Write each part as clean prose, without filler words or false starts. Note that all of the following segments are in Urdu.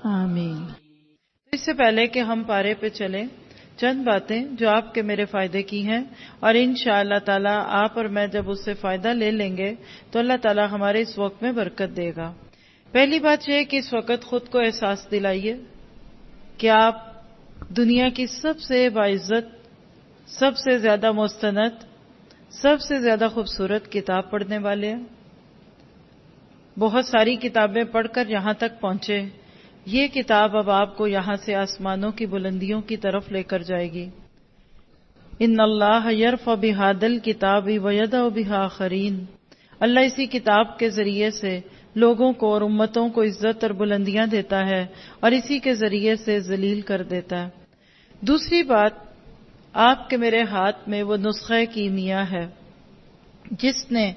آمین۔ اس سے پہلے کہ ہم پارے پہ چلیں، چند باتیں جو آپ کے میرے فائدے کی ہیں، اور انشاءاللہ تعالی آپ اور میں جب اس سے فائدہ لے لیں گے تو اللہ تعالی ہمارے اس وقت میں برکت دے گا۔ پہلی بات یہ ہے کہ اس وقت خود کو احساس دلائیے کہ آپ دنیا کی سب سے باعزت، سب سے زیادہ مستند، سب سے زیادہ خوبصورت کتاب پڑھنے والے ہیں۔ بہت ساری کتابیں پڑھ کر یہاں تک پہنچے، یہ کتاب اب آپ کو یہاں سے آسمانوں کی بلندیوں کی طرف لے کر جائے گی۔ ان اللہ یرفع بہذا الکتاب ویضع بہ آخرین، اللہ اسی کتاب کے ذریعے سے لوگوں کو اور امتوں کو عزت اور بلندیاں دیتا ہے اور اسی کے ذریعے سے ذلیل کر دیتا ہے۔ دوسری بات، آپ کے میرے ہاتھ میں وہ نسخہ کیمیا ہے جس نے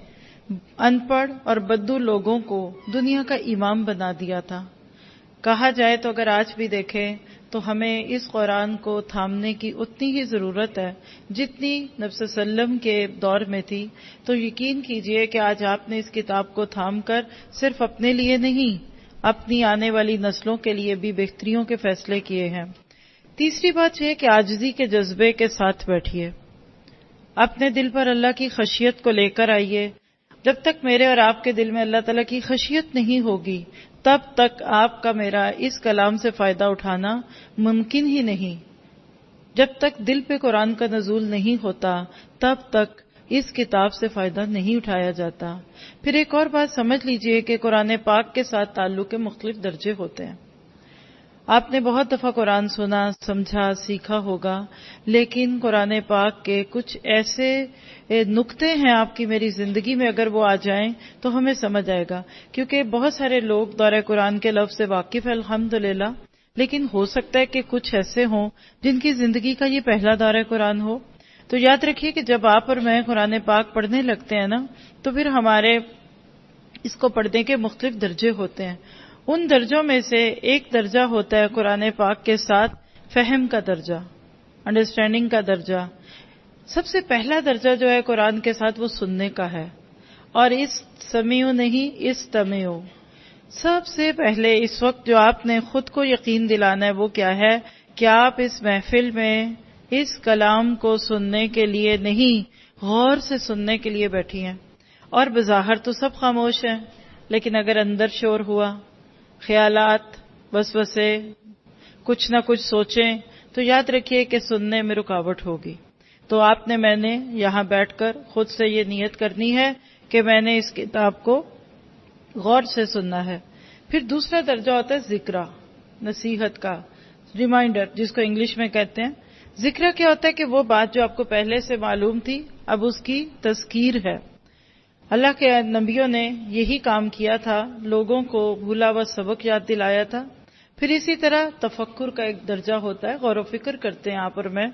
ان پڑھ اور بدو لوگوں کو دنیا کا امام بنا دیا تھا۔ کہا جائے تو اگر آج بھی دیکھیں تو ہمیں اس قرآن کو تھامنے کی اتنی ہی ضرورت ہے جتنی نبی صلی اللہ علیہ وسلم کے دور میں تھی۔ تو یقین کیجئے کہ آج آپ نے اس کتاب کو تھام کر صرف اپنے لیے نہیں، اپنی آنے والی نسلوں کے لیے بھی بہتریوں کے فیصلے کیے ہیں۔ تیسری بات یہ کہ عاجزی کے جذبے کے ساتھ بیٹھیے، اپنے دل پر اللہ کی خشیت کو لے کر آئیے۔ جب تک میرے اور آپ کے دل میں اللہ تعالیٰ کی خشیت نہیں ہوگی تب تک آپ کا میرا اس کلام سے فائدہ اٹھانا ممکن ہی نہیں۔ جب تک دل پہ قرآن کا نزول نہیں ہوتا تب تک اس کتاب سے فائدہ نہیں اٹھایا جاتا۔ پھر ایک اور بات سمجھ لیجئے کہ قرآن پاک کے ساتھ تعلق کے مختلف درجے ہوتے ہیں۔ آپ نے بہت دفعہ قرآن سنا، سمجھا، سیکھا ہوگا، لیکن قرآن پاک کے کچھ ایسے نقطے ہیں آپ کی میری زندگی میں، اگر وہ آ جائیں تو ہمیں سمجھ آئے گا۔ کیونکہ بہت سارے لوگ دورہ قرآن کے لفظ سے واقف ہیں الحمدللہ، لیکن ہو سکتا ہے کہ کچھ ایسے ہوں جن کی زندگی کا یہ پہلا دورہ قرآن ہو۔ تو یاد رکھیے کہ جب آپ اور میں قرآن پاک پڑھنے لگتے ہیں نا تو پھر ہمارے اس کو پڑھنے کے مختلف درجے ہوتے ہیں۔ ان درجوں میں سے ایک درجہ ہوتا ہے قرآن پاک کے ساتھ فہم کا درجہ، انڈرسٹینڈنگ کا درجہ۔ سب سے پہلا درجہ جو ہے قرآن کے ساتھ وہ سننے کا ہے، اور اس سمیعو نہیں، اس تمیعو۔ سب سے پہلے اس وقت جو آپ نے خود کو یقین دلانا ہے وہ کیا ہے کہ آپ اس محفل میں اس کلام کو سننے کے لیے نہیں، غور سے سننے کے لیے بیٹھی ہیں۔ اور بظاہر تو سب خاموش ہیں، لیکن اگر اندر شور ہوا، خیالات، وسوسے، کچھ نہ کچھ سوچیں، تو یاد رکھیے کہ سننے میں رکاوٹ ہوگی۔ تو آپ نے میں نے یہاں بیٹھ کر خود سے یہ نیت کرنی ہے کہ میں نے اس کتاب کو غور سے سننا ہے۔ پھر دوسرا درجہ ہوتا ہے ذکرہ، نصیحت کا، ریمائنڈر جس کو انگلش میں کہتے ہیں۔ ذکرہ کیا ہوتا ہے کہ وہ بات جو آپ کو پہلے سے معلوم تھی اب اس کی تذکیر ہے۔ اللہ کے نبیوں نے یہی کام کیا تھا، لوگوں کو بھولا ہوا سبق یاد دلایا تھا۔ پھر اسی طرح تفکر کا ایک درجہ ہوتا ہے، غور و فکر کرتے ہیں آپ اور میں،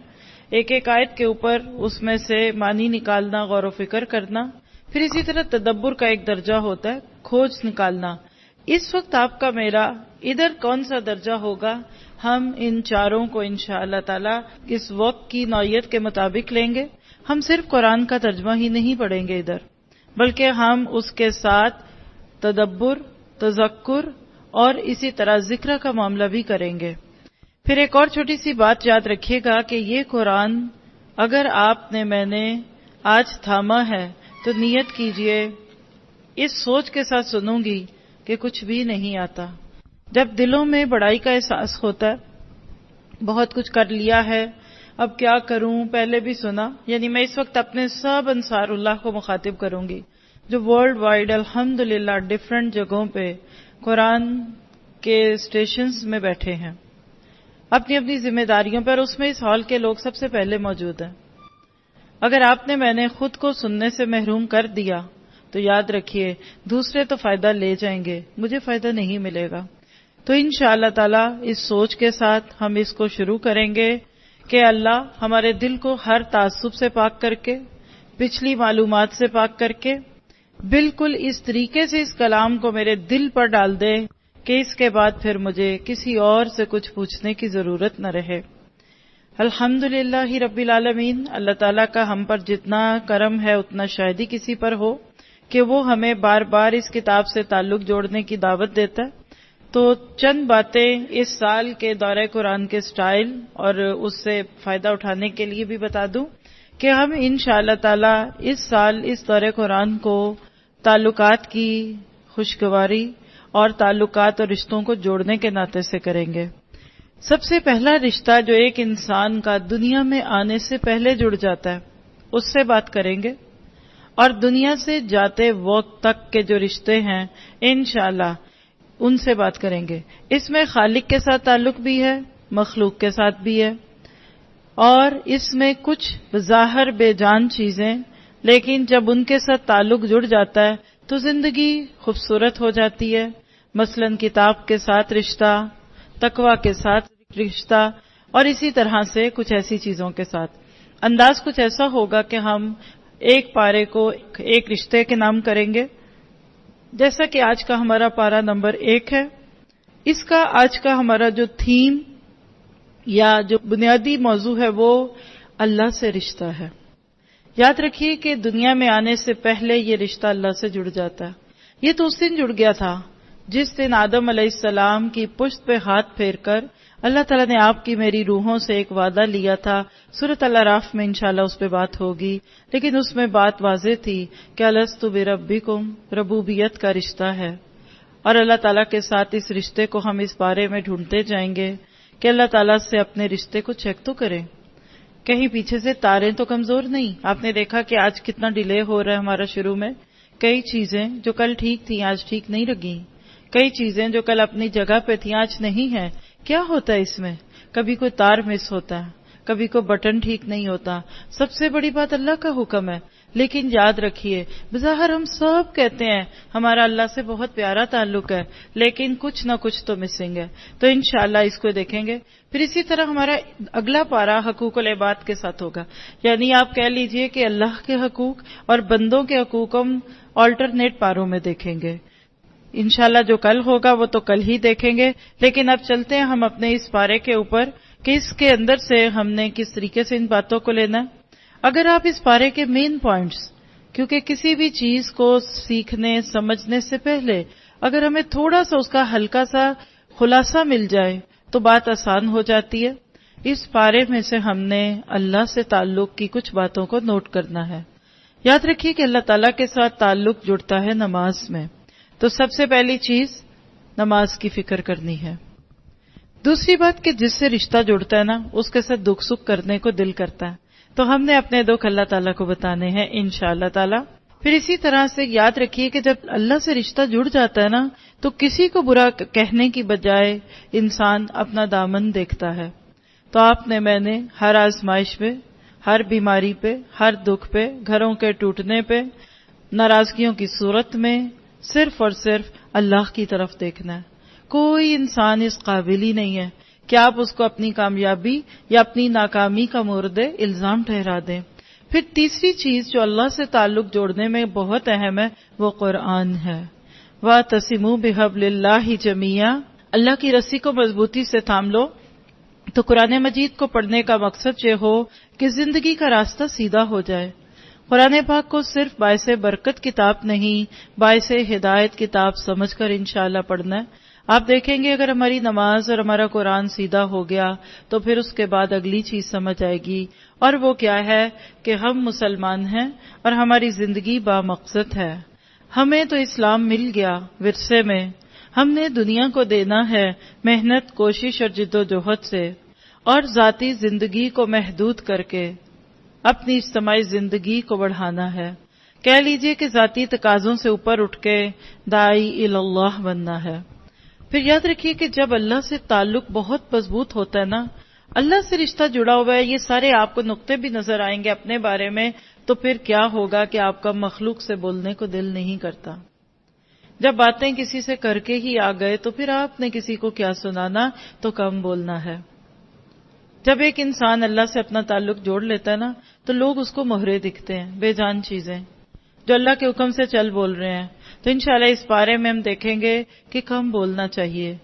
ایک ایک آیت کے اوپر اس میں سے معنی نکالنا، غور و فکر کرنا۔ پھر اسی طرح تدبر کا ایک درجہ ہوتا ہے، کھوج نکالنا۔ اس وقت آپ کا میرا ادھر کون سا درجہ ہوگا، ہم ان چاروں کو انشاءاللہ تعالی اس وقت کی نوعیت کے مطابق لیں گے۔ ہم صرف قرآن کا ترجمہ ہی نہیں پڑھیں گے ادھر، بلکہ ہم اس کے ساتھ تدبر، تذکر اور اسی طرح ذکر کا معاملہ بھی کریں گے۔ پھر ایک اور چھوٹی سی بات یاد رکھیے گا کہ یہ قرآن اگر آپ نے میں نے آج تھاما ہے تو نیت کیجئے، اس سوچ کے ساتھ سنوں گی کہ کچھ بھی نہیں آتا۔ جب دلوں میں بڑائی کا احساس ہوتا ہے، بہت کچھ کر لیا ہے، اب کیا کروں، پہلے بھی سنا، یعنی میں اس وقت اپنے سب انصار اللہ کو مخاطب کروں گی جو ورلڈ وائڈ الحمدللہ ڈفرینٹ جگہوں پہ قرآن کے اسٹیشنز میں بیٹھے ہیں اپنی اپنی ذمہ داریوں پر، اس میں اس ہال کے لوگ سب سے پہلے موجود ہیں۔ اگر آپ نے میں نے خود کو سننے سے محروم کر دیا تو یاد رکھیے دوسرے تو فائدہ لے جائیں گے، مجھے فائدہ نہیں ملے گا۔ تو انشاءاللہ تعالی اس سوچ کے ساتھ ہم اس کو شروع کریں گے کہ اللہ ہمارے دل کو ہر تعصب سے پاک کر کے، پچھلی معلومات سے پاک کر کے، بالکل اس طریقے سے اس کلام کو میرے دل پر ڈال دے کہ اس کے بعد پھر مجھے کسی اور سے کچھ پوچھنے کی ضرورت نہ رہے۔ الحمدللہ رب العالمین، اللہ تعالیٰ کا ہم پر جتنا کرم ہے اتنا شاید ہی کسی پر ہو کہ وہ ہمیں بار بار اس کتاب سے تعلق جوڑنے کی دعوت دیتا ہے۔ تو چند باتیں اس سال کے دورہ قرآن کے سٹائل اور اس سے فائدہ اٹھانے کے لیے بھی بتا دوں کہ ہم انشاءاللہ تعالی اس سال اس دورہ قرآن کو تعلقات کی خوشگواری اور تعلقات اور رشتوں کو جوڑنے کے ناطے سے کریں گے۔ سب سے پہلا رشتہ جو ایک انسان کا دنیا میں آنے سے پہلے جڑ جاتا ہے اس سے بات کریں گے، اور دنیا سے جاتے وقت تک کے جو رشتے ہیں انشاءاللہ ان سے بات کریں گے۔ اس میں خالق کے ساتھ تعلق بھی ہے، مخلوق کے ساتھ بھی ہے، اور اس میں کچھ بظاہر بے جان چیزیں لیکن جب ان کے ساتھ تعلق جڑ جاتا ہے تو زندگی خوبصورت ہو جاتی ہے۔ مثلا کتاب کے ساتھ رشتہ، تقوی کے ساتھ رشتہ، اور اسی طرح سے کچھ ایسی چیزوں کے ساتھ۔ انداز کچھ ایسا ہوگا کہ ہم ایک پارے کو ایک رشتے کے نام کریں گے، جیسا کہ آج کا ہمارا پارا نمبر 1 ہے۔ اس کا آج کا ہمارا جو تھیم یا جو بنیادی موضوع ہے وہ اللہ سے رشتہ ہے۔ یاد رکھیے کہ دنیا میں آنے سے پہلے یہ رشتہ اللہ سے جڑ جاتا ہے۔ یہ تو اس دن جڑ گیا تھا جس دن آدم علیہ السلام کی پشت پہ ہاتھ پھیر کر اللہ تعالیٰ نے آپ کی میری روحوں سے ایک وعدہ لیا تھا۔ سورۃ الاعراف میں انشاءاللہ اس پہ بات ہوگی، لیکن اس میں بات واضح تھی کہ الستُ بربکم، ربوبیت کا رشتہ ہے، اور اللہ تعالیٰ کے ساتھ اس رشتے کو ہم اس بارے میں ڈھونڈتے جائیں گے کہ اللہ تعالیٰ سے اپنے رشتے کو چیک تو کریں، کہیں پیچھے سے تاریں تو کمزور نہیں۔ آپ نے دیکھا کہ آج کتنا ڈیلے ہو رہا ہے ہمارا شروع میں، کئی چیزیں جو کل ٹھیک تھیں آج ٹھیک نہیں لگیں، کئی چیزیں جو کل اپنی جگہ پہ تھیں آج نہیں ہیں۔ کیا ہوتا ہے اس میں؟ کبھی کوئی تار مس ہوتا ہے، کبھی کوئی بٹن ٹھیک نہیں ہوتا۔ سب سے بڑی بات اللہ کا حکم ہے، لیکن یاد رکھیے بظاہر ہم سب کہتے ہیں ہمارا اللہ سے بہت پیارا تعلق ہے، لیکن کچھ نہ کچھ تو مسنگ ہے۔ تو انشاءاللہ اس کو دیکھیں گے۔ پھر اسی طرح ہمارا اگلا پارا حقوق العباد کے ساتھ ہوگا، یعنی آپ کہہ لیجئے کہ اللہ کے حقوق اور بندوں کے حقوق ہم آلٹرنیٹ پاروں میں دیکھیں گے۔ انشاءاللہ جو کل ہوگا وہ تو کل ہی دیکھیں گے، لیکن اب چلتے ہیں ہم اپنے اس پارے کے اوپر کہ اس کے اندر سے ہم نے کس طریقے سے ان باتوں کو لینا ہے۔ اگر آپ اس پارے کے مین پوائنٹس، کیونکہ کسی بھی چیز کو سیکھنے سمجھنے سے پہلے اگر ہمیں تھوڑا سا اس کا ہلکا سا خلاصہ مل جائے تو بات آسان ہو جاتی ہے۔ اس پارے میں سے ہم نے اللہ سے تعلق کی کچھ باتوں کو نوٹ کرنا ہے۔ یاد رکھیے کہ اللہ تعالیٰ کے ساتھ تعلق جڑتا ہے نماز میں، تو سب سے پہلی چیز نماز کی فکر کرنی ہے۔ دوسری بات کہ جس سے رشتہ جڑتا ہے نا اس کے ساتھ دکھ سکھ کرنے کو دل کرتا ہے، تو ہم نے اپنے دکھ اللہ تعالیٰ کو بتانے ہیں انشاءاللہ تعالیٰ۔ پھر اسی طرح سے یاد رکھیے کہ جب اللہ سے رشتہ جڑ جاتا ہے نا تو کسی کو برا کہنے کی بجائے انسان اپنا دامن دیکھتا ہے۔ تو آپ نے میں نے ہر آزمائش پہ، ہر بیماری پہ، ہر دکھ پہ، گھروں کے ٹوٹنے پہ، ناراضگیوں کی صورت میں صرف اور صرف اللہ کی طرف دیکھنا ہے۔ کوئی انسان اس قابل ہی نہیں ہے کہ آپ اس کو اپنی کامیابی یا اپنی ناکامی کا مورد الزام ٹھہرا دیں۔ پھر تیسری چیز جو اللہ سے تعلق جوڑنے میں بہت اہم ہے وہ قرآن ہے۔ وَاعْتَصِمُوا بِحَبْلِ اللَّهِ جَمِيعًا، اللہ کی رسی کو مضبوطی سے تھام لو۔ تو قرآن مجید کو پڑھنے کا مقصد یہ ہو کہ زندگی کا راستہ سیدھا ہو جائے۔ قرآن پاک کو صرف باعث برکت کتاب نہیں، باعث ہدایت کتاب سمجھ کر انشاءاللہ پڑھنا ہے۔ آپ دیکھیں گے اگر ہماری نماز اور ہمارا قرآن سیدھا ہو گیا تو پھر اس کے بعد اگلی چیز سمجھ آئے گی، اور وہ کیا ہے کہ ہم مسلمان ہیں اور ہماری زندگی با مقصد ہے۔ ہمیں تو اسلام مل گیا ورثے میں، ہم نے دنیا کو دینا ہے محنت، کوشش اور جد و جہد سے، اور ذاتی زندگی کو محدود کر کے اپنی اجتماعی زندگی کو بڑھانا ہے۔ کہہ لیجئے کہ ذاتی تقاضوں سے اوپر اٹھ کے داعی اللہ بننا ہے۔ پھر یاد رکھیے کہ جب اللہ سے تعلق بہت مضبوط ہوتا ہے نا، اللہ سے رشتہ جڑا ہوا ہے، یہ سارے آپ کو نقطے بھی نظر آئیں گے اپنے بارے میں، تو پھر کیا ہوگا کہ آپ کا مخلوق سے بولنے کو دل نہیں کرتا۔ جب باتیں کسی سے کر کے ہی آ گئے تو پھر آپ نے کسی کو کیا سنانا، تو کم بولنا ہے۔ جب ایک انسان اللہ سے اپنا تعلق جوڑ لیتا ہے نا تو لوگ اس کو مہرے دکھتے ہیں، بے جان چیزیں جو اللہ کے حکم سے چل بول رہے ہیں۔ تو انشاءاللہ اس بارے میں ہم دیکھیں گے کہ کم بولنا چاہیے،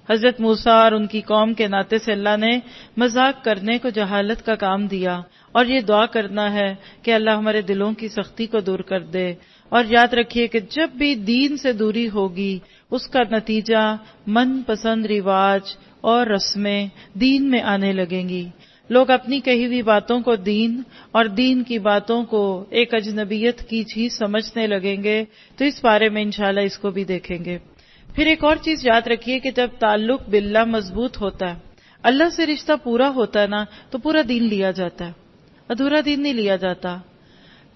حضرت موسیٰ اور ان کی قوم کے ناطے سے اللہ نے مذاق کرنے کو جہالت کا کام دیا، اور یہ دعا کرنا ہے کہ اللہ ہمارے دلوں کی سختی کو دور کر دے۔ اور یاد رکھیے کہ جب بھی دین سے دوری ہوگی اس کا نتیجہ من پسند رواج اور رسمیں دین میں آنے لگیں گی۔ لوگ اپنی کہی ہوئی باتوں کو دین اور دین کی باتوں کو ایک اجنبیت کی چیز سمجھنے لگیں گے، تو اس بارے میں انشاءاللہ اس کو بھی دیکھیں گے۔ پھر ایک اور چیز یاد رکھیے کہ جب تعلق باللہ مضبوط ہوتا ہے، اللہ سے رشتہ پورا ہوتا ہے نا، تو پورا دین لیا جاتا ہے، ادھورا دین نہیں لیا جاتا۔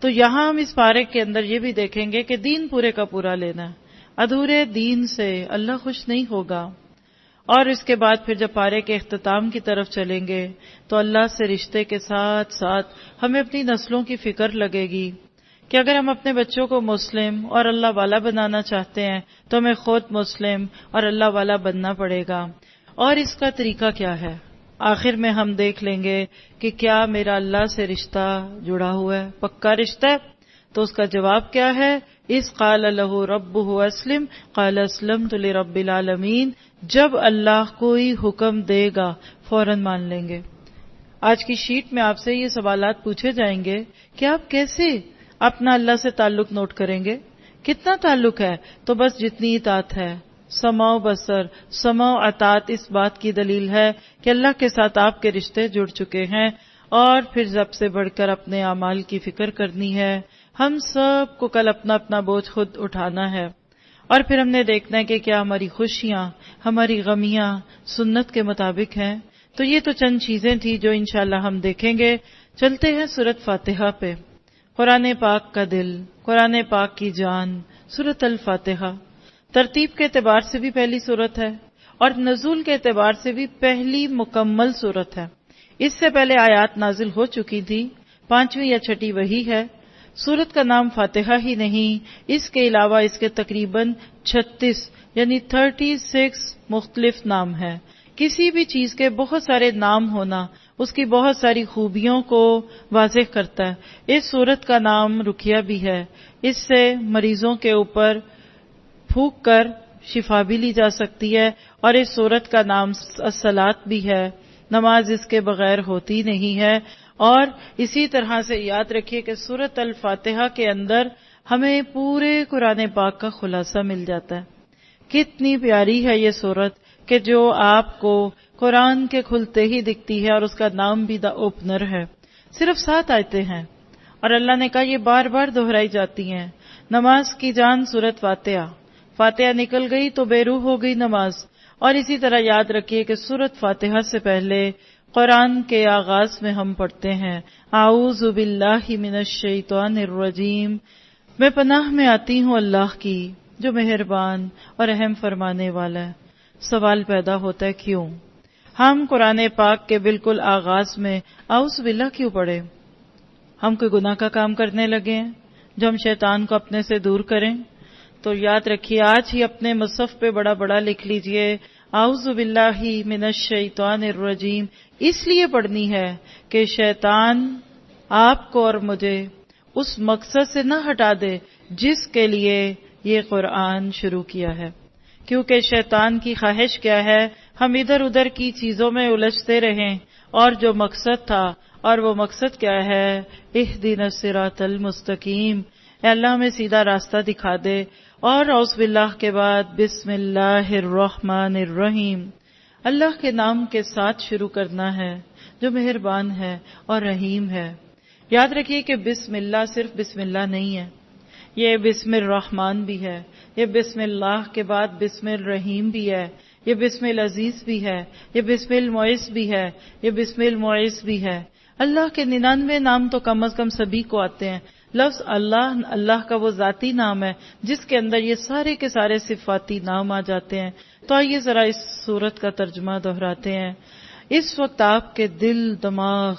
تو یہاں ہم اس پارے کے اندر یہ بھی دیکھیں گے کہ دین پورے کا پورا لینا ہے، ادھورے دین سے اللہ خوش نہیں ہوگا۔ اور اس کے بعد پھر جب پارے کے اختتام کی طرف چلیں گے تو اللہ سے رشتے کے ساتھ ساتھ ہمیں اپنی نسلوں کی فکر لگے گی کہ اگر ہم اپنے بچوں کو مسلم اور اللہ والا بنانا چاہتے ہیں تو ہمیں خود مسلم اور اللہ والا بننا پڑے گا۔ اور اس کا طریقہ کیا ہے؟ آخر میں ہم دیکھ لیں گے کہ کیا میرا اللہ سے رشتہ جڑا ہوا ہے، پکا رشتہ ہے؟ تو اس کا جواب کیا ہے؟ اس قال لہ ربہ اسلم قال اسلمت لرب العالمین۔ جب اللہ کوئی حکم دے گا فوراً مان لیں گے۔ آج کی شیٹ میں آپ سے یہ سوالات پوچھے جائیں گے کہ آپ کیسے اپنا اللہ سے تعلق نوٹ کریں گے، کتنا تعلق ہے؟ تو بس جتنی اطاعت ہے، سمع و بصر، سمع و اطاعت اس بات کی دلیل ہے کہ اللہ کے ساتھ آپ کے رشتے جڑ چکے ہیں۔ اور پھر سب سے بڑھ کر اپنے اعمال کی فکر کرنی ہے۔ ہم سب کو کل اپنا اپنا بوجھ خود اٹھانا ہے، اور پھر ہم نے دیکھنا ہے کہ کیا ہماری خوشیاں، ہماری غمیاں سنت کے مطابق ہیں۔ تو یہ تو چند چیزیں تھی جو انشاءاللہ ہم دیکھیں گے۔ چلتے ہیں سورۃ فاتحہ پہ۔ قرآن پاک کا دل، قرآن پاک کی جان، سورۃ الفاتحہ ترتیب کے اعتبار سے بھی پہلی سورت ہے اور نزول کے اعتبار سے بھی پہلی مکمل سورت ہے۔ اس سے پہلے آیات نازل ہو چکی تھی، 5ویں یا 6ٹھی وہی ہے۔ سورت کا نام فاتحہ ہی نہیں، اس کے علاوہ اس کے تقریباً 36 یعنی 36 مختلف نام ہیں۔ کسی بھی چیز کے بہت سارے نام ہونا اس کی بہت ساری خوبیوں کو واضح کرتا ہے۔ اس سورت کا نام رقیہ بھی ہے، اس سے مریضوں کے اوپر پھونک کر شفا بھی لی جا سکتی ہے، اور اس سورت کا نام الصلاۃ بھی ہے، نماز اس کے بغیر ہوتی نہیں ہے۔ اور اسی طرح سے یاد رکھیے کہ سورۃ الفاتحہ کے اندر ہمیں پورے قرآن پاک کا خلاصہ مل جاتا ہے۔ کتنی پیاری ہے یہ سورت کہ جو آپ کو قرآن کے کھلتے ہی دکھتی ہے، اور اس کا نام بھی دا اوپنر ہے۔ صرف 7 آیتیں ہیں، اور اللہ نے کہا یہ بار بار دہرائی جاتی ہیں۔ نماز کی جان سورت فاتحہ، فاتحہ نکل گئی تو بے روح ہو گئی نماز۔ اور اسی طرح یاد رکھیے کہ سورت فاتحہ سے پہلے قرآن کے آغاز میں ہم پڑھتے ہیں اعوذ باللہ من الشیطان الرجیم، میں پناہ میں آتی ہوں اللہ کی جو مہربان اور رحم فرمانے والا ہے۔ سوال پیدا ہوتا ہے کیوں ہم قرآن پاک کے بالکل آغاز میں اعوذ باللہ کیوں پڑھے؟ ہم کوئی گناہ کا کام کرنے لگے ہیں جو ہم شیطان کو اپنے سے دور کریں؟ تو یاد رکھیے آج ہی اپنے مصحف پہ بڑا بڑا لکھ لیجئے اعوذ باللہ من الشیطان الرجیم، اس لیے پڑھنی ہے کہ شیطان آپ کو اور مجھے اس مقصد سے نہ ہٹا دے جس کے لیے یہ قرآن شروع کیا ہے۔ کیونکہ شیطان کی خواہش کیا ہے؟ ہم ادھر ادھر کی چیزوں میں الجھتے رہیں، اور جو مقصد تھا، اور وہ مقصد کیا ہے؟ اہدنا الصراط المستقیم، اے اللہ ہمیں سیدھا راستہ دکھا دے۔ اور اعوذ باللہ کے بعد بسم اللہ الرحمن الرحیم، اللہ کے نام کے ساتھ شروع کرنا ہے جو مہربان ہے اور رحیم ہے۔ یاد رکھیے کہ بسم اللہ صرف بسم اللہ نہیں ہے، یہ بسم الرحمن بھی ہے، یہ بسم اللہ کے بعد بسم الرحیم بھی ہے، یہ بسم العزیز بھی ہے، یہ بسم المعز بھی ہے، یہ بسم المعز بھی ہے۔ اللہ کے 99 نام تو کم از کم سبھی کو آتے ہیں۔ لفظ اللہ، اللہ کا وہ ذاتی نام ہے جس کے اندر یہ سارے کے سارے صفاتی نام آ جاتے ہیں۔ تو آئیے ذرا اس سورت کا ترجمہ دہراتے ہیں۔ اس وقت آپ کے دل دماغ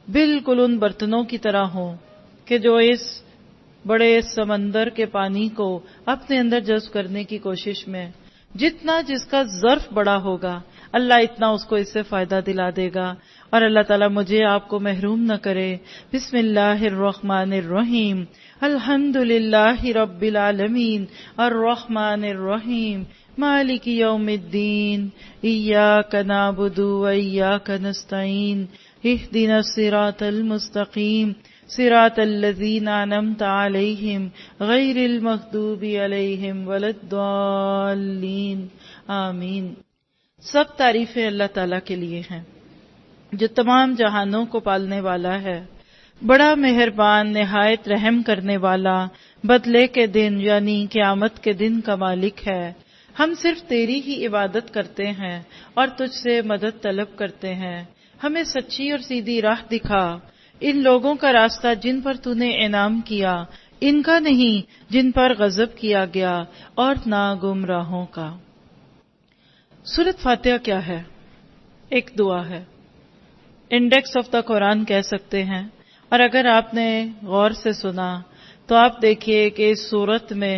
بالکل ان برتنوں کی طرح ہوں کہ جو اس بڑے سمندر کے پانی کو اپنے اندر جذب کرنے کی کوشش میں، جتنا جس کا ظرف بڑا ہوگا اللہ اتنا اس کو اس سے فائدہ دلا دے گا، اور اللہ تعالیٰ مجھے آپ کو محروم نہ کرے۔ بسم اللہ الرحمن الرحیم، الحمد للہ رب العالمین، الرحمن الرحیم، مالک یوم الدین ایاک نعبد و ایاک نستعین اہدنا الصراط المستقیم صراط الذین انعمت علیہم غیر المغضوب علیہم ولا الضالین آمین۔ سب تعریفیں اللہ تعالیٰ کے لیے ہیں جو تمام جہانوں کو پالنے والا ہے، بڑا مہربان، نہایت رحم کرنے والا، بدلے کے دن یعنی قیامت کے دن کا مالک ہے۔ ہم صرف تیری ہی عبادت کرتے ہیں اور تجھ سے مدد طلب کرتے ہیں۔ ہمیں سچی اور سیدھی راہ دکھا، ان لوگوں کا راستہ جن پر تو نے انعام کیا، ان کا نہیں جن پر غضب کیا گیا، اور نہ گمراہوں کا۔ سورۃ فاتحہ کیا ہے؟ ایک دعا ہے، انڈیکس آف دا قرآن کہہ سکتے ہیں، اور اگر آپ نے غور سے سنا تو آپ دیکھیے کہ اس سورت میں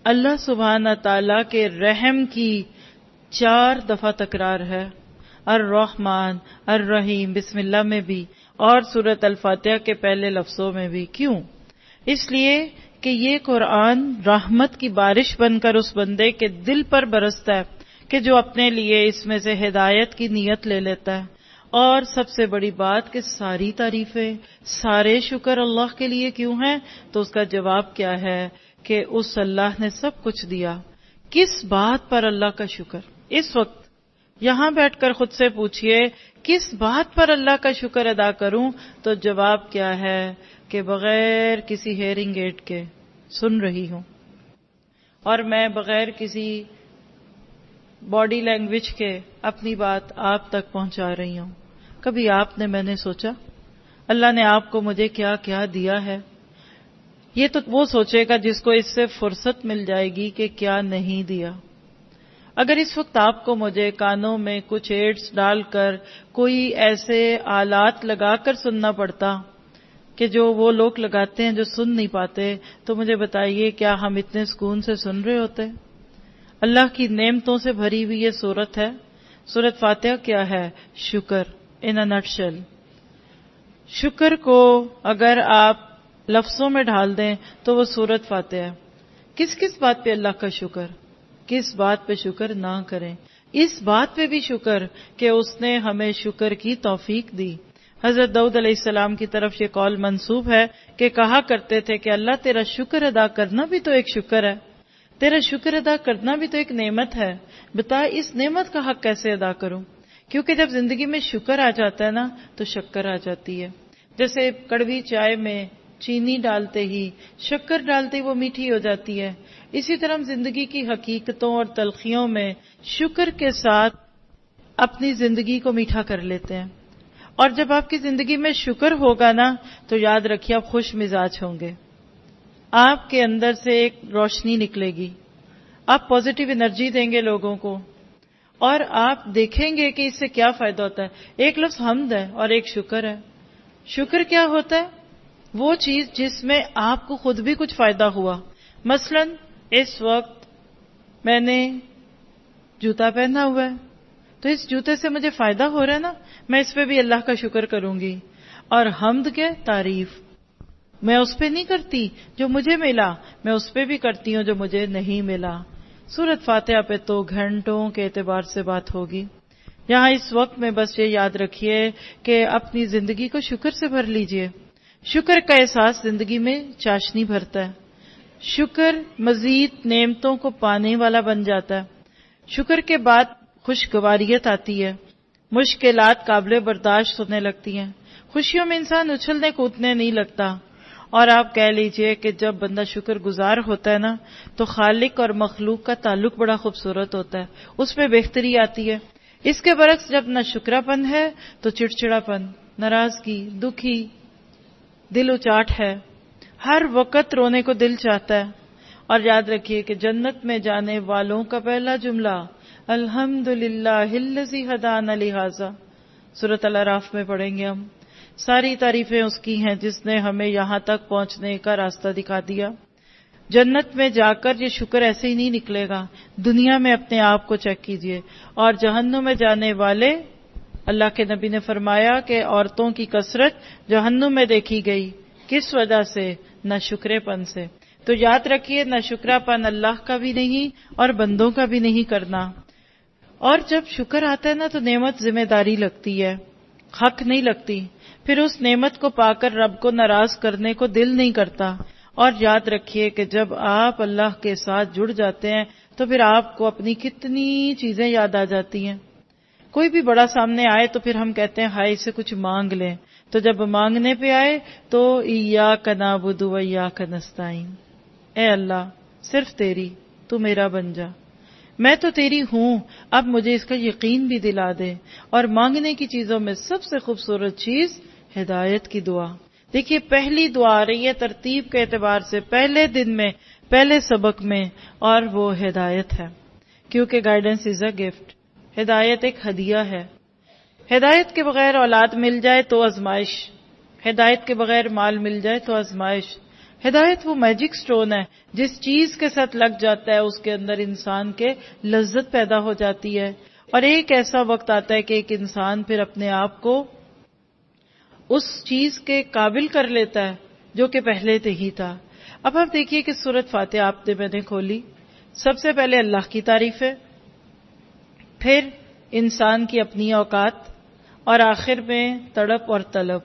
اللہ سبحانہ تعالیٰ کے رحم کی 4 دفعہ تکرار ہے، الرحمن الرحیم، بسم اللہ میں بھی اور سورۃ الفاتحہ کے پہلے لفظوں میں بھی۔ کیوں؟ اس لیے کہ یہ قرآن رحمت کی بارش بن کر اس بندے کے دل پر برستا ہے کہ جو اپنے لیے اس میں سے ہدایت کی نیت لے لیتا ہے۔ اور سب سے بڑی بات کہ ساری تعریفیں، سارے شکر اللہ کے لیے کیوں ہیں؟ تو اس کا جواب کیا ہے کہ اس اللہ نے سب کچھ دیا۔ کس بات پر اللہ کا شکر؟ اس وقت یہاں بیٹھ کر خود سے پوچھئے کس بات پر اللہ کا شکر ادا کروں؟ تو جواب کیا ہے کہ بغیر کسی ہیئرنگ ایڈ کے سن رہی ہوں، اور میں بغیر کسی باڈی لینگویج کے اپنی بات آپ تک پہنچا رہی ہوں۔ کبھی آپ نے، میں نے سوچا اللہ نے آپ کو مجھے کیا کیا دیا ہے؟ یہ تو وہ سوچے گا جس کو اس سے فرصت مل جائے گی کہ کیا نہیں دیا۔ اگر اس وقت آپ کو مجھے کانوں میں کچھ ایڈز ڈال کر کوئی ایسے آلات لگا کر سننا پڑتا کہ جو وہ لوگ لگاتے ہیں جو سن نہیں پاتے، تو مجھے بتائیے کیا ہم اتنے سکون سے سن رہے ہوتے؟ اللہ کی نعمتوں سے بھری ہوئی یہ سورت ہے۔ سورۃ فاتحہ کیا ہے؟ شکر ان اے نٹ شیل۔ شکر کو اگر آپ لفظوں میں ڈھال دیں تو وہ سورۃ فاتحہ ہے۔ کس کس بات پہ اللہ کا شکر؟ کس بات پہ شکر نہ کریں؟ اس بات پہ بھی شکر کہ اس نے ہمیں شکر کی توفیق دی۔ حضرت داؤد علیہ السلام کی طرف یہ قول منسوب ہے کہ کہا کرتے تھے کہ اللہ تیرا شکر ادا کرنا بھی تو ایک شکر ہے، تیرا شکر ادا کرنا بھی تو ایک نعمت ہے، بتا اس نعمت کا حق کیسے ادا کروں؟ کیونکہ جب زندگی میں شکر آ جاتا ہے نا تو شکر آ جاتی ہے۔ جیسے کڑوی چائے میں چینی ڈالتے ہی، شکر ڈالتے ہی وہ میٹھی ہو جاتی ہے، اسی طرح ہم زندگی کی حقیقتوں اور تلخیوں میں شکر کے ساتھ اپنی زندگی کو میٹھا کر لیتے ہیں۔ اور جب آپ کی زندگی میں شکر ہوگا نا تو یاد رکھیے آپ خوش مزاج ہوں گے، آپ کے اندر سے ایک روشنی نکلے گی، آپ پازیٹیو انرجی دیں گے لوگوں کو، اور آپ دیکھیں گے کہ اس سے کیا فائدہ ہوتا ہے۔ ایک لفظ حمد ہے اور ایک شکر ہے۔ شکر کیا ہوتا ہے؟ وہ چیز جس میں آپ کو خود بھی کچھ فائدہ ہوا۔ مثلا اس وقت میں نے جوتا پہنا ہوا ہے تو اس جوتے سے مجھے فائدہ ہو رہا ہے نا، میں اس پہ بھی اللہ کا شکر کروں گی۔ اور حمد کے تعریف میں اس پہ نہیں کرتی جو مجھے ملا، میں اس پہ بھی کرتی ہوں جو مجھے نہیں ملا۔ سورۃ فاتحہ پہ تو گھنٹوں کے اعتبار سے بات ہوگی۔ یہاں اس وقت میں بس یہ یاد رکھیے کہ اپنی زندگی کو شکر سے بھر لیجئے۔ شکر کا احساس زندگی میں چاشنی بھرتا ہے، شکر مزید نعمتوں کو پانے والا بن جاتا ہے۔ شکر کے بعد خوشگواریت آتی ہے، مشکلات قابل برداشت ہونے لگتی ہیں، خوشیوں میں انسان اچھلنے کودنے نہیں لگتا۔ اور آپ کہہ لیجئے کہ جب بندہ شکر گزار ہوتا ہے نا تو خالق اور مخلوق کا تعلق بڑا خوبصورت ہوتا ہے، اس میں بہتری آتی ہے۔ اس کے برعکس جب نہ شکرا پن ہے تو چڑچڑا پن، ناراضگی، دکھی، دل اچاٹ ہے، ہر وقت رونے کو دل چاہتا ہے۔ اور یاد رکھیے کہ جنت میں جانے والوں کا پہلا جملہ الحمدللہ الذی ھدانا لھذا، سورۃ الاعراف میں پڑھیں گے ہم۔ ساری تعریفیں اس کی ہیں جس نے ہمیں یہاں تک پہنچنے کا راستہ دکھا دیا۔ جنت میں جا کر یہ شکر ایسے ہی نہیں نکلے گا، دنیا میں اپنے آپ کو چیک کیجئے۔ اور جہنم میں جانے والے، اللہ کے نبی نے فرمایا کہ عورتوں کی کثرت جہنم میں دیکھی گئی، کس وجہ سے؟ نہ شکرے پن سے۔ تو یاد رکھیے نہ شکراپن اللہ کا بھی نہیں اور بندوں کا بھی نہیں کرنا. اور جب شکر آتا ہے نا تو نعمت ذمہ داری لگتی ہے، حق نہیں لگتی. پھر اس نعمت کو پا کر رب کو ناراض کرنے کو دل نہیں کرتا. اور یاد رکھیے کہ جب آپ اللہ کے ساتھ جڑ جاتے ہیں تو پھر آپ کو اپنی کتنی چیزیں یاد آ جاتی ہیں. کوئی بھی بڑا سامنے آئے تو پھر ہم کہتے ہیں ہائے اسے کچھ مانگ لیں. تو جب مانگنے پہ آئے تو ایاک نعبد و ایاک نستعین، اے اللہ صرف تیری، تو میرا بن جا، میں تو تیری ہوں، اب مجھے اس کا یقین بھی دلا دے. اور مانگنے کی چیزوں میں سب سے خوبصورت چیز ہدایت کی دعا. دیکھیے پہلی دعا آ رہی ہے ترتیب کے اعتبار سے پہلے دن میں، پہلے سبق میں، اور وہ ہدایت ہے، کیونکہ گائیڈنس از اے گفٹ. ہدایت ایک ہدیہ ہے. ہدایت کے بغیر اولاد مل جائے تو آزمائش، ہدایت کے بغیر مال مل جائے تو آزمائش. ہدایت وہ میجک سٹون ہے جس چیز کے ساتھ لگ جاتا ہے اس کے اندر انسان کے لذت پیدا ہو جاتی ہے. اور ایک ایسا وقت آتا ہے کہ ایک انسان پھر اپنے آپ کو اس چیز کے قابل کر لیتا ہے جو کہ پہلے سے ہی تھا. اب آپ دیکھیے کہ سورۃ فاتحہ آپ نے میں نے کھولی، سب سے پہلے اللہ کی تعریف ہے، پھر انسان کی اپنی اوقات، اور آخر میں تڑپ اور طلب.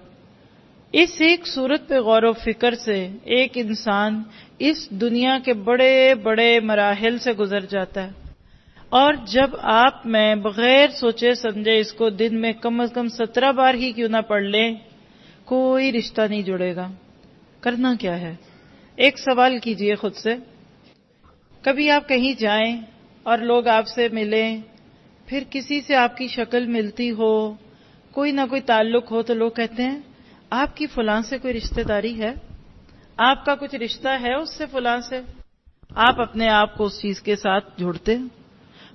اس ایک صورت پہ غور و فکر سے ایک انسان اس دنیا کے بڑے بڑے مراحل سے گزر جاتا ہے. اور جب آپ میں بغیر سوچے سمجھے اس کو دن میں کم از کم 17 بار ہی کیوں نہ پڑھ لیں، کوئی رشتہ نہیں جڑے گا. کرنا کیا ہے؟ ایک سوال کیجئے خود سے. کبھی آپ کہیں جائیں اور لوگ آپ سے ملیں، پھر کسی سے آپ کی شکل ملتی ہو، کوئی نہ کوئی تعلق ہو، تو لوگ کہتے ہیں آپ کی فلاں سے کوئی رشتہ داری ہے، آپ کا کچھ رشتہ ہے اس سے فلاں سے. آپ اپنے آپ کو اس چیز کے ساتھ جوڑتے ہیں،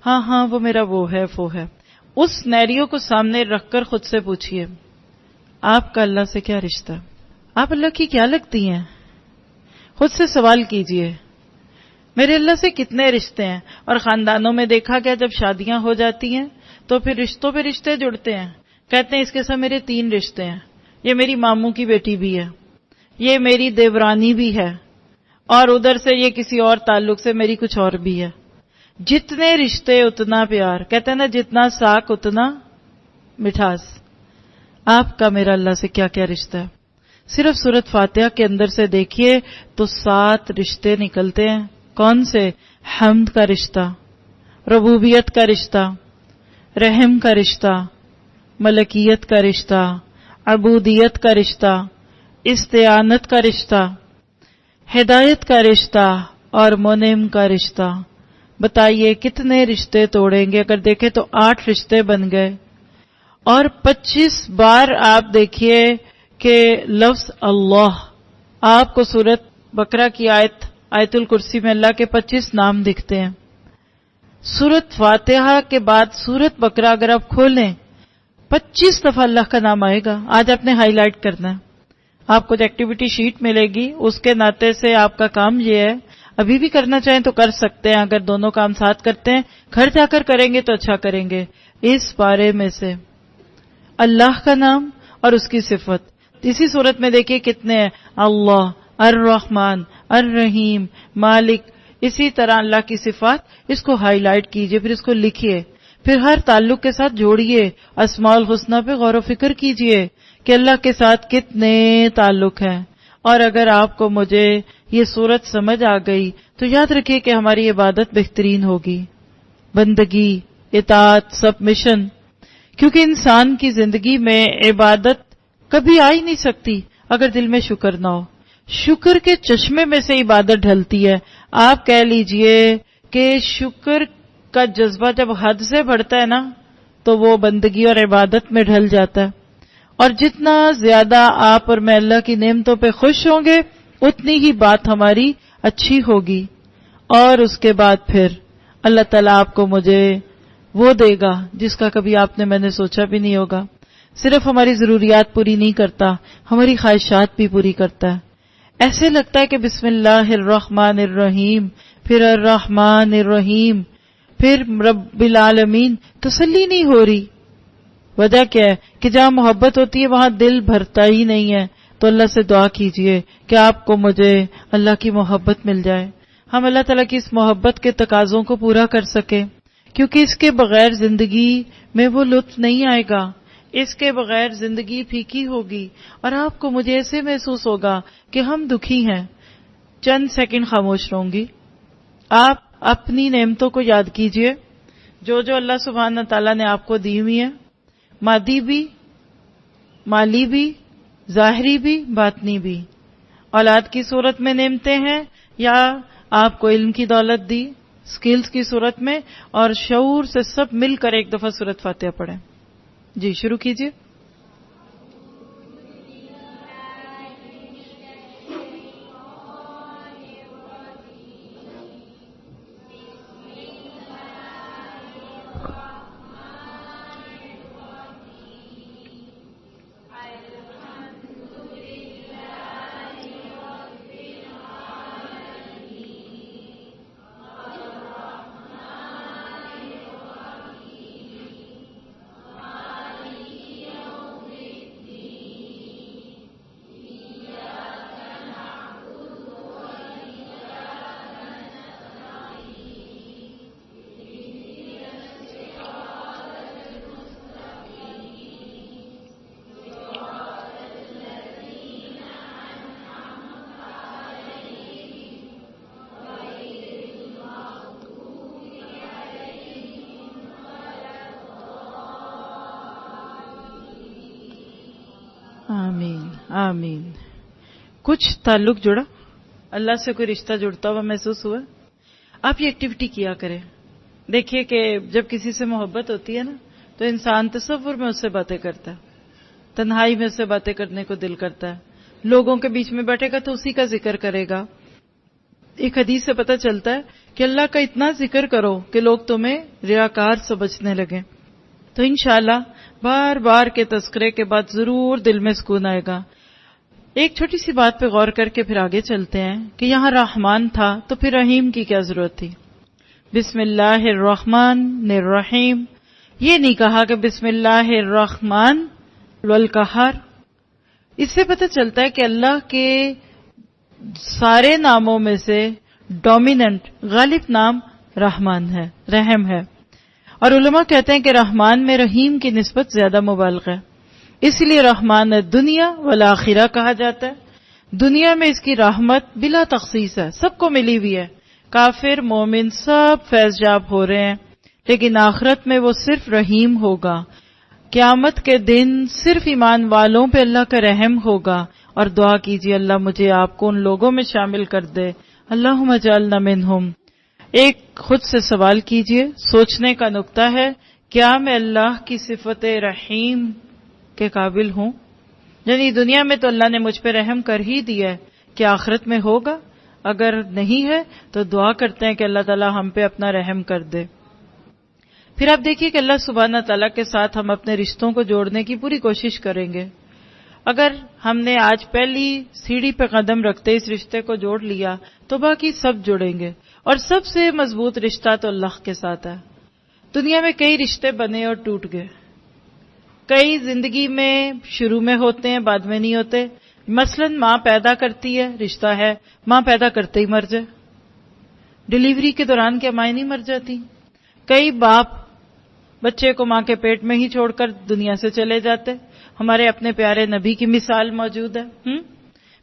ہاں ہاں وہ میرا وہ ہے. اس سینیریو کو سامنے رکھ کر خود سے پوچھئے آپ کا اللہ سے کیا رشتہ؟ آپ اللہ کی کیا لگتی ہیں؟ خود سے سوال کیجئے میرے اللہ سے کتنے رشتے ہیں؟ اور خاندانوں میں دیکھا گیا جب شادیاں ہو جاتی ہیں تو پھر رشتوں پہ رشتے جڑتے ہیں. کہتے ہیں اس کے ساتھ میرے 3 رشتے ہیں، یہ میری ماموں کی بیٹی بھی ہے، یہ میری دیورانی بھی ہے، اور ادھر سے یہ کسی اور تعلق سے میری کچھ اور بھی ہے. جتنے رشتے اتنا پیار. کہتے ہیں نا جتنا ساک اتنا مٹھاس. آپ کا میرا اللہ سے کیا کیا رشتہ ہے؟ صرف سورۃ فاتحہ کے اندر سے دیکھیے تو 7 رشتے نکلتے ہیں. کون سے؟ حمد کا رشتہ، ربوبیت کا رشتہ، رحم کا رشتہ، ملکیت کا رشتہ، عبودیت کا رشتہ، استعانت کا رشتہ، ہدایت کا رشتہ اور منعم کا رشتہ. بتائیے کتنے رشتے توڑیں گے؟ اگر دیکھیں تو 8 رشتے بن گئے. اور 25 بار آپ دیکھیے کہ لفظ اللہ، آپ کو سورۃ بقرہ کی آیت الکرسی میں اللہ کے 25 نام دکھتے ہیں. سورۃ فاتحہ کے بعد سورۃ بقرہ اگر آپ کھولیں 25 دفعہ اللہ کا نام آئے گا. آج آپ نے ہائی لائٹ کرنا ہے. آپ کو جو ایکٹیویٹی شیٹ ملے گی اس کے ناطے سے آپ کا کام یہ ہے، ابھی بھی کرنا چاہیں تو کر سکتے ہیں، اگر دونوں کام ساتھ کرتے ہیں، گھر جا کر کریں گے تو اچھا کریں گے. اس بارے میں سے اللہ کا نام اور اس کی صفت اسی صورت میں دیکھیے کتنے ہیں، اللہ، الرحمن، الرحیم، مالک. اسی طرح اللہ کی صفات، اس کو ہائی لائٹ کیجئے، پھر اس کو لکھیے، پھر ہر تعلق کے ساتھ جوڑیے. اسماء الحسنی پہ غور و فکر کیجئے کہ اللہ کے ساتھ کتنے تعلق ہیں. اور اگر آپ کو مجھے یہ صورت سمجھ آ گئی تو یاد رکھیے کہ ہماری عبادت بہترین ہوگی، بندگی، اطاعت، سبمیشن. کیونکہ انسان کی زندگی میں عبادت کبھی آ ہی نہیں سکتی اگر دل میں شکر نہ ہو. شکر کے چشمے میں سے عبادت ڈھلتی ہے. آپ کہہ لیجئے کہ شکر کا جذبہ جب حد سے بڑھتا ہے نا تو وہ بندگی اور عبادت میں ڈھل جاتا ہے. اور جتنا زیادہ آپ اور میں اللہ کی نعمتوں پہ خوش ہوں گے اتنی ہی بات ہماری اچھی ہوگی. اور اس کے بعد پھر اللہ تعالیٰ آپ کو مجھے وہ دے گا جس کا کبھی آپ نے میں نے سوچا بھی نہیں ہوگا. صرف ہماری ضروریات پوری نہیں کرتا، ہماری خواہشات بھی پوری کرتا ہے. ایسے لگتا ہے کہ بسم اللہ الرحمن الرحیم، پھر الرحمن الرحیم، پھر رب العالمین. تسلی نہیں ہو رہی. وجہ کیا ہے کہ جہاں محبت ہوتی ہے وہاں دل بھرتا ہی نہیں ہے، تو اللہ سے دعا کیجئے کہ آپ کو مجھے اللہ کی محبت مل جائے، ہم اللہ تعالیٰ کی اس محبت کے تقاضوں کو پورا کر سکیں، کیونکہ اس کے بغیر زندگی میں وہ لطف نہیں آئے گا، اس کے بغیر زندگی پھیکی ہوگی اور آپ کو مجھے ایسے محسوس ہوگا کہ ہم دکھی ہیں۔ چند سیکنڈ خاموش رہوں گی، آپ اپنی نعمتوں کو یاد کیجئے جو جو اللہ سبحانہ تعالیٰ نے آپ کو دی ہوئی ہیں، مادی بھی، مالی بھی، ظاہری بھی، باطنی بھی، اولاد کی صورت میں نعمتیں ہیں یا آپ کو علم کی دولت دی، سکلز کی صورت میں، اور شعور سے سب مل کر ایک دفعہ سورۃ فاتحہ پڑھیں۔ جی شروع کیجئے۔ آمین آمین۔ کچھ تعلق جڑا، اللہ سے کوئی رشتہ جڑتا ہوا محسوس ہوا؟ آپ یہ ایکٹیویٹی کیا کریں۔ دیکھیے کہ جب کسی سے محبت ہوتی ہے نا تو انسان تصور میں اس سے باتیں کرتا ہے، تنہائی میں اس سے باتیں کرنے کو دل کرتا ہے، لوگوں کے بیچ میں بیٹھے گا تو اسی کا ذکر کرے گا۔ ایک حدیث سے پتہ چلتا ہے کہ اللہ کا اتنا ذکر کرو کہ لوگ تمہیں ریاکار سمجھنے لگیں، تو انشاءاللہ بار بار کے تذکرے کے بعد ضرور دل میں سکون آئے گا۔ ایک چھوٹی سی بات پہ غور کر کے پھر آگے چلتے ہیں کہ یہاں رحمان تھا تو پھر رحیم کی کیا ضرورت تھی؟ بسم اللہ الرحمن الرحیم، یہ نہیں کہا کہ بسم اللہ الرحمن والقہر۔ اس سے پتہ چلتا ہے کہ اللہ کے سارے ناموں میں سے ڈومیننٹ غالب نام رحمان ہے، رحم ہے، اور علماء کہتے ہیں کہ رحمان میں رحیم کی نسبت زیادہ مبالغہ ہے، اس لیے رحمان دنیا والآخرہ کہا جاتا ہے۔ دنیا میں اس کی رحمت بلا تخصیص ہے، سب کو ملی ہوئی ہے، کافر مومن سب فیض یاب ہو رہے ہیں، لیکن آخرت میں وہ صرف رحیم ہوگا۔ قیامت کے دن صرف ایمان والوں پہ اللہ کا رحم ہوگا، اور دعا کیجیے اللہ مجھے آپ کو ان لوگوں میں شامل کر دے، اللہم اجعلنا منہم۔ ایک خود سے سوال کیجئے، سوچنے کا نقطہ ہے، کیا میں اللہ کی صفت رحیم کے قابل ہوں؟ یعنی دنیا میں تو اللہ نے مجھ پہ رحم کر ہی دیا ہے، کیا آخرت میں ہوگا؟ اگر نہیں ہے تو دعا کرتے ہیں کہ اللہ تعالی ہم پہ اپنا رحم کر دے۔ پھر آپ دیکھیے کہ اللہ سبحانہ تعالیٰ کے ساتھ ہم اپنے رشتوں کو جوڑنے کی پوری کوشش کریں گے۔ اگر ہم نے آج پہلی سیڑھی پہ قدم رکھتے اس رشتے کو جوڑ لیا تو باقی سب جڑیں گے، اور سب سے مضبوط رشتہ تو اللہ کے ساتھ ہے۔ دنیا میں کئی رشتے بنے اور ٹوٹ گئے، کئی زندگی میں شروع میں ہوتے ہیں بعد میں نہیں ہوتے۔ مثلا ماں پیدا کرتی ہے، رشتہ ہے، ماں پیدا کرتے ہی مر جائے، ڈیلیوری کے دوران کیا مائیں نہیں مر جاتی؟ کئی باپ بچے کو ماں کے پیٹ میں ہی چھوڑ کر دنیا سے چلے جاتے، ہمارے اپنے پیارے نبی کی مثال موجود ہے۔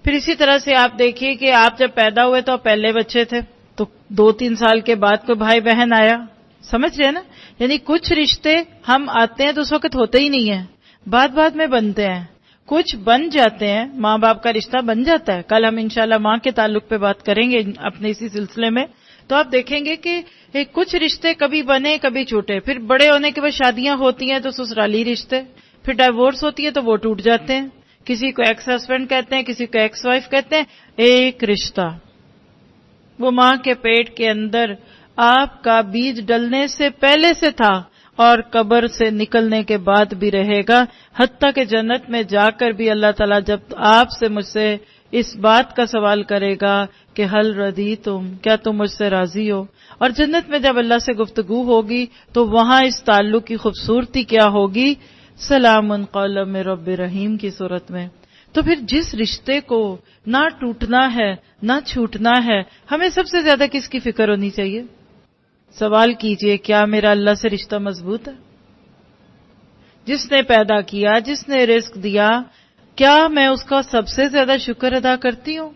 پھر اسی طرح سے آپ دیکھیے کہ آپ جب پیدا ہوئے تو آپ پہلے بچے تھے، تو 2-3 سال کے بعد کوئی بھائی بہن آیا، سمجھ رہے ہیں نا؟ یعنی کچھ رشتے ہم آتے ہیں تو اس وقت ہوتے ہی نہیں ہیں، بعد میں بنتے ہیں، کچھ بن جاتے ہیں، ماں باپ کا رشتہ بن جاتا ہے۔ کل ہم انشاءاللہ ماں کے تعلق پہ بات کریں گے اپنے اسی سلسلے میں، تو آپ دیکھیں گے کہ کچھ رشتے کبھی بنے کبھی چھوٹے، پھر بڑے ہونے کے بعد شادیاں ہوتی ہیں تو سسرالی رشتے، پھر ڈائیورس ہوتی ہے تو وہ ٹوٹ جاتے ہیں، کسی کو ایکس ہسبینڈ کہتے ہیں، کسی کو ایکس وائف کہتے ہیں۔ ایک رشتہ وہ ماں کے پیٹ کے اندر آپ کا بیج ڈلنے سے پہلے سے تھا اور قبر سے نکلنے کے بعد بھی رہے گا، حتیٰ کہ جنت میں جا کر بھی اللہ تعالیٰ جب آپ سے مجھ سے اس بات کا سوال کرے گا کہ حل رضیتم، کیا تم مجھ سے راضی ہو؟ اور جنت میں جب اللہ سے گفتگو ہوگی تو وہاں اس تعلق کی خوبصورتی کیا ہوگی؟ سلام قولا من رب رحیم کی صورت میں۔ تو پھر جس رشتے کو نہ ٹوٹنا ہے نہ چھوٹنا ہے، ہمیں سب سے زیادہ کس کی فکر ہونی چاہیے؟ سوال کیجئے، کیا میرا اللہ سے رشتہ مضبوط ہے؟ جس نے پیدا کیا، جس نے رزق دیا، کیا میں اس کا سب سے زیادہ شکر ادا کرتی ہوں؟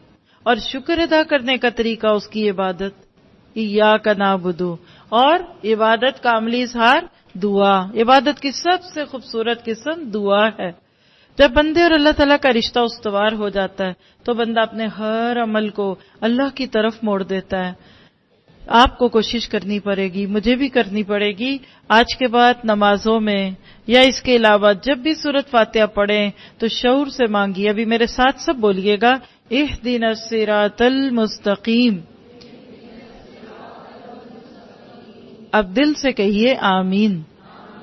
اور شکر ادا کرنے کا طریقہ اس کی عبادت، ایاک نعبد، اور عبادت کا عملی اظہار دعا۔ عبادت کی سب سے خوبصورت قسم دعا ہے۔ جب بندے اور اللہ تعالیٰ کا رشتہ استوار ہو جاتا ہے تو بندہ اپنے ہر عمل کو اللہ کی طرف موڑ دیتا ہے۔ آپ کو کوشش کرنی پڑے گی، مجھے بھی کرنی پڑے گی، آج کے بعد نمازوں میں یا اس کے علاوہ جب بھی سورۃ فاتحہ پڑھیں تو شعور سے مانگیے۔ ابھی میرے ساتھ سب بولیے گا، اہدنا الصراط المستقیم۔ اب دل سے کہیے آمین،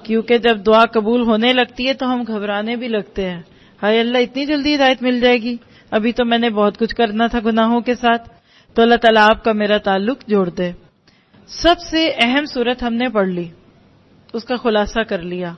کیونکہ جب دعا قبول ہونے لگتی ہے تو ہم گھبرانے بھی لگتے ہیں، ہائے اللہ اتنی جلدی ہدایت مل جائے گی، ابھی تو میں نے بہت کچھ کرنا تھا گناہوں کے ساتھ۔ تو اللہ تعالیٰ آپ کا میرا تعلق جوڑ دے۔ سب سے اہم صورت ہم نے پڑھ لی، اس کا خلاصہ کر لیا۔